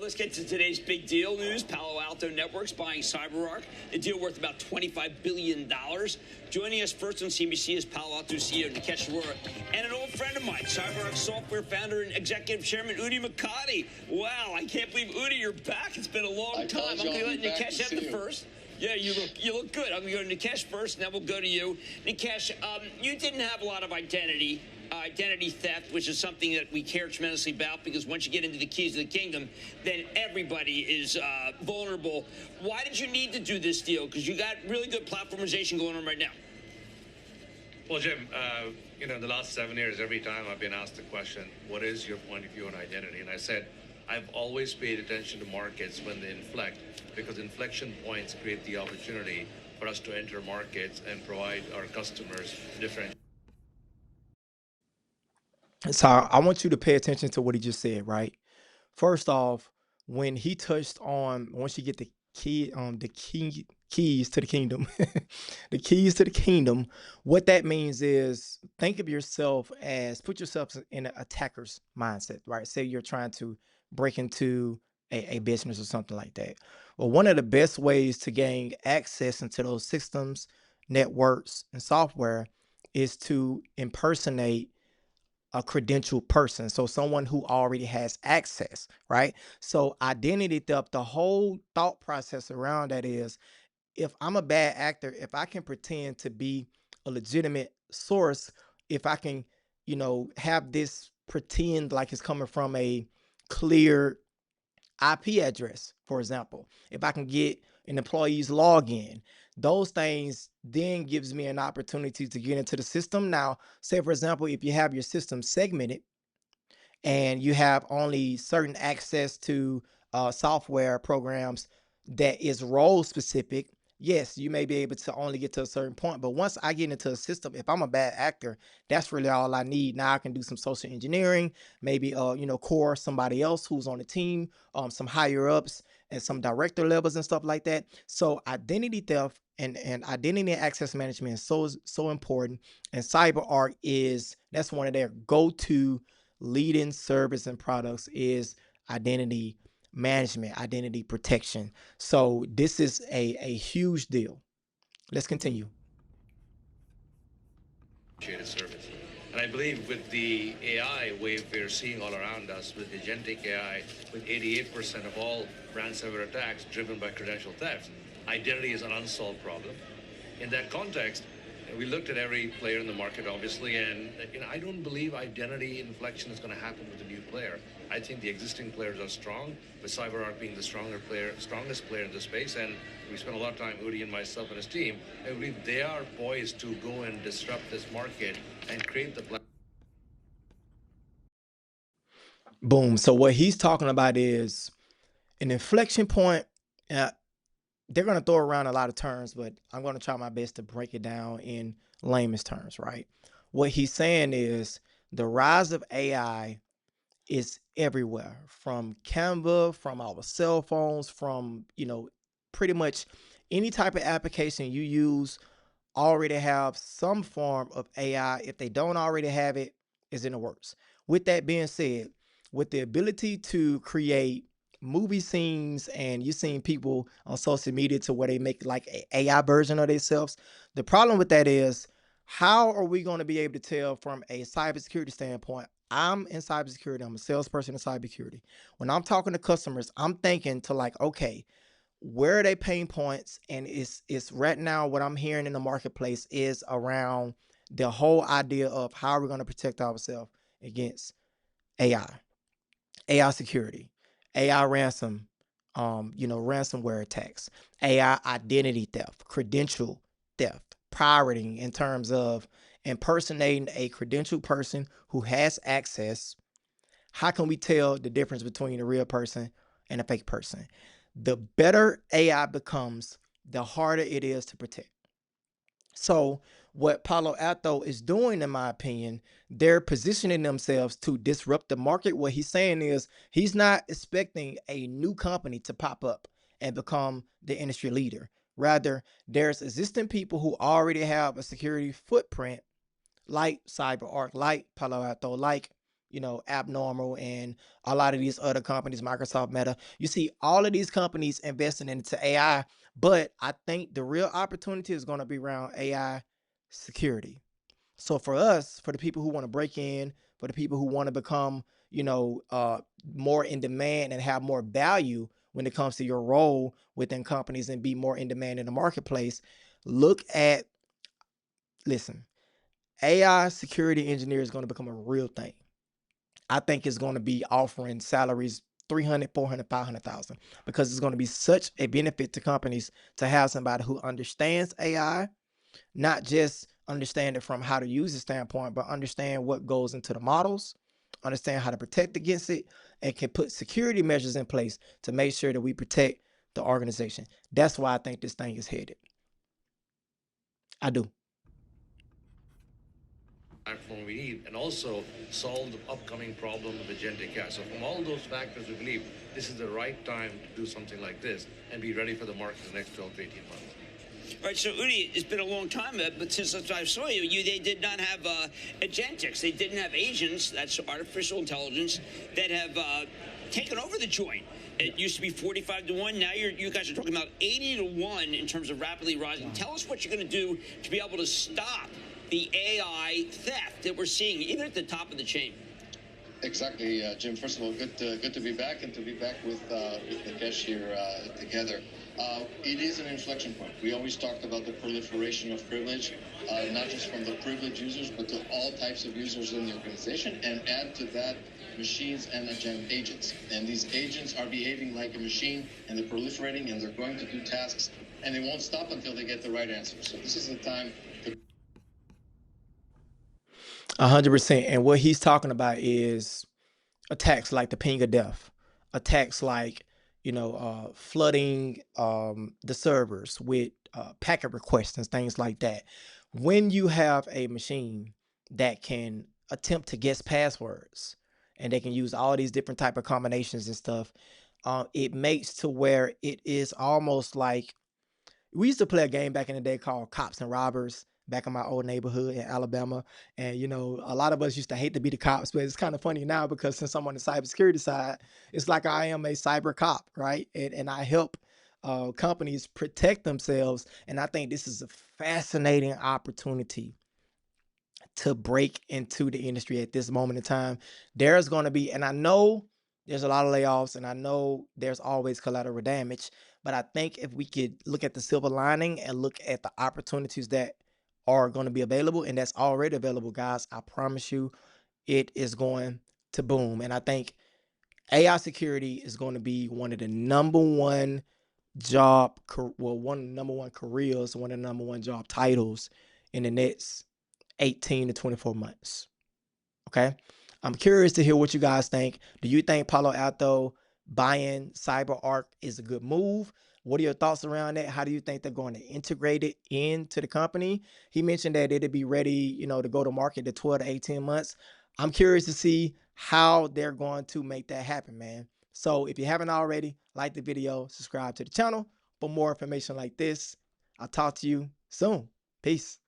let's get to today's big deal news. Palo Alto Networks buying CyberArk, a deal worth about $25 billion. Joining us first on CNBC is Palo Alto CEO Nikesh Arora and an old friend of mine, CyberArk software founder and executive chairman Udi Mokady. Wow, I can't believe, Udi, you're back. It's been a long time. I'm going to let Nikesh have the first. Yeah, you look good. I'm going to go to Nikesh first, and then we'll go to you. Nikesh, you didn't have a lot of identity theft, which is something that we care tremendously about, because once you get into the keys of the kingdom, then everybody is vulnerable. Why did you need to do this deal? Because you got really good platformization going on right now. Well, Jim, in the last 7 years, every time I've been asked the question, what is your point of view on identity? And I said, I've always paid attention to markets when they inflect, because inflection points create the opportunity for us to enter markets and provide our customers different. So I want you to pay attention to what he just said, right? First off, when he touched on, once you get the keys to the kingdom, the keys to the kingdom, what that means is think of yourself as, put yourself in an attacker's mindset, right? Say you're trying to break into a business or something like that. Well, one of the best ways to gain access into those systems, networks, and software is to impersonate a credentialed person. So someone who already has access, right? So identity theft, the whole thought process around that is, if I'm a bad actor, if I can pretend to be a legitimate source, if I can, have this pretend like it's coming from a clear IP address, for example, if I can get an employee's login, those things then gives me an opportunity to get into the system. Now, say for example, if you have your system segmented and you have only certain access to software programs that is role specific, yes, you may be able to only get to a certain point. But once I get into a system, if I'm a bad actor, that's really all I need. Now I can do some social engineering, maybe core somebody else who's on the team, some higher ups and some director levels and stuff like that. So identity theft and identity and access management is so important. And CyberArk that's one of their go-to leading service and products is identity management, identity protection. So this is a huge deal. Let's continue. Service. And I believe with the AI wave we're seeing all around us, with agentic AI, with 88% of all ransomware attacks driven by credential theft, identity is an unsolved problem. In that context, we looked at every player in the market, obviously, and I don't believe identity inflection is going to happen with a new player. I think the existing players are strong, with CyberArk being the strongest player in the space, and we spent a lot of time, Udi and myself and his team, I believe they are poised to go and disrupt this market and create the Boom. So what he's talking about is an inflection point. They're going to throw around a lot of terms, but I'm going to try my best to break it down in layman's terms, right? What he's saying is the rise of AI is everywhere, from Canva, from our cell phones, from, pretty much any type of application you use already have some form of AI. If they don't already have it, it's in the works. With that being said, with the ability to create movie scenes, and you're seeing people on social media to where they make like an AI version of themselves. The problem with that is, how are we going to be able to tell from a cybersecurity standpoint? I'm in cybersecurity. I'm a salesperson in cybersecurity. When I'm talking to customers, I'm thinking to like, okay, where are they pain points? And it's right now what I'm hearing in the marketplace is around the whole idea of how are we going to protect ourselves against AI security, AI ransomware attacks, AI identity theft, credential theft, pirating in terms of impersonating a credentialed person who has access. How can we tell the difference between a real person and a fake person? The better AI becomes, the harder it is to protect. So what Palo Alto is doing, in my opinion, they're positioning themselves to disrupt the market. What he's saying is he's not expecting a new company to pop up and become the industry leader. Rather, there's existing people who already have a security footprint, like CyberArk, like Palo Alto, like Abnormal and a lot of these other companies, Microsoft, Meta. You see all of these companies investing into AI, but I think the real opportunity is going to be around AI security. So for us, for the people who want to break in, for the people who want to become, more in demand and have more value when it comes to your role within companies and be more in demand in the marketplace, look at, listen, AI security engineer is going to become a real thing. I think it's going to be offering salaries 300, 400, 500,000 because it's going to be such a benefit to companies to have somebody who understands AI, not just understand it from how to use it standpoint, but understand what goes into the models, understand how to protect against it, and can put security measures in place to make sure that we protect the organization. That's why I think this thing is headed. I do. Platform we need, and also solve the upcoming problem of agentic AI. So from all those factors, we believe this is the right time to do something like this and be ready for the market in the next 12 to 18 months. All right, so Udi, it's been a long time, but since I saw you, they did not have agentics. They didn't have agents, that's artificial intelligence, that have taken over the joint. It used to be 45 to 1. Now you guys are talking about 80 to 1 in terms of rapidly rising. Tell us what you're going to do to be able to stop the AI theft that we're seeing, even at the top of the chain. Exactly, Jim. First of all, good to be back and to be back with Nikesh here together. It is an inflection point. We always talked about the proliferation of privilege, not just from the privileged users, but to all types of users in the organization, and add to that machines and agents. And these agents are behaving like a machine, and they're proliferating, and they're going to do tasks, and they won't stop until they get the right answer. So this is the time to 100%. And what he's talking about is attacks like the ping of death, attacks like, flooding the servers with packet requests and things like that. When you have a machine that can attempt to guess passwords and they can use all these different type of combinations and stuff, it makes to where it is almost like we used to play a game back in the day called Cops and Robbers back in my old neighborhood in Alabama. And, a lot of us used to hate to be the cops, but it's kind of funny now because since I'm on the cybersecurity side, it's like I am a cyber cop, right? And I help companies protect themselves. And I think this is a fascinating opportunity to break into the industry at this moment in time. There's going to be, and I know there's a lot of layoffs and I know there's always collateral damage, but I think if we could look at the silver lining and look at the opportunities that are going to be available and that's already available, guys, I promise you it is going to boom. And I think AI security is going to be one of the number one one of the number one careers, one of the number one job titles in the next 18 to 24 months. Okay. I'm curious to hear what you guys think. Do you think Palo Alto buying CyberArk is a good move? What are your thoughts around that? How do you think they're going to integrate it into the company? He mentioned that it'd be ready, to go to market to 12 to 18 months. I'm curious to see how they're going to make that happen, man. So if you haven't already, like the video, subscribe to the channel for more information like this. I'll talk to you soon. Peace.